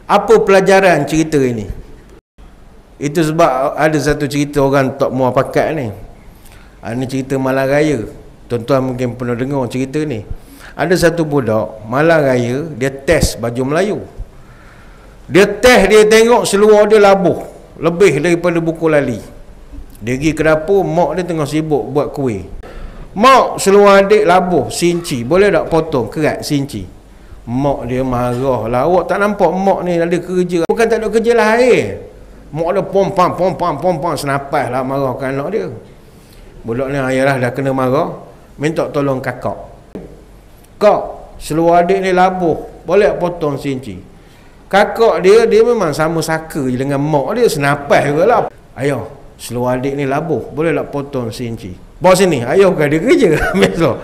Apa pelajaran cerita ini? Itu sebab ada satu cerita orang tak muat pakat ni. Ini cerita malam raya. Tuan-tuan mungkin pernah dengar cerita ni. Ada satu budak malam raya, dia test baju Melayu. Dia tengok seluar dia labuh lebih daripada buku lali. Dia pergi ke dapur, mak dia tengah sibuk buat kuih. Mak, seluar adik labuh sinci, boleh tak potong kerat sinci? Mak dia marah lah. Awak tak nampak mak ni ada kerja? Bukan tak ada kerja lah Mak dia pom-pam senapas lah marahkan anak dia. Budak ni ayalah dah kena marah, minta tolong kakak. Kak, seluar adik ni labuh, boleh tak potong sinci? Kakak dia memang sama saka je dengan mak dia, senapas juga lah. Ayah, seluar adik ni labuh, boleh tak potong sinci? Bawa sini, ayah bukan dia kerja. Besok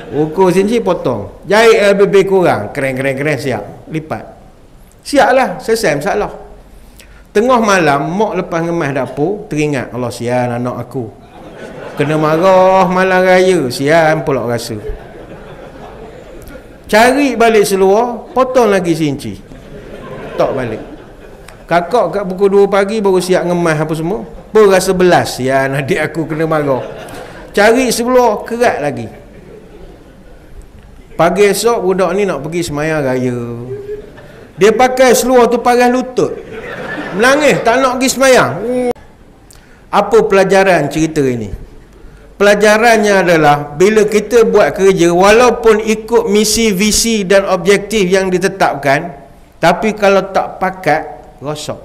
ukur sinci, potong. Jahit lebih kurang, keren, siap. Lipat. Siap lah, selesai masalah. Tengah malam, mak lepas ngemas dapur, teringat, Allah sian anak aku. Kena marah malam raya, sian pula rasa. Cari balik seluar, potong lagi sinci. Tak balik. Kakak kat pukul 2 pagi baru siap ngemas apa semua. Baru rasa belas, sian adik aku kena marah. Cari seluar, kerat lagi. Pagi esok budak ni nak pergi sembahyang raya. Dia pakai seluar tu paras lutut. Menangis tak nak pergi sembahyang. Apa pelajaran cerita ini? Pelajarannya adalah bila kita buat kerja, walaupun ikut misi, visi dan objektif yang ditetapkan, tapi kalau tak pakat, rosak.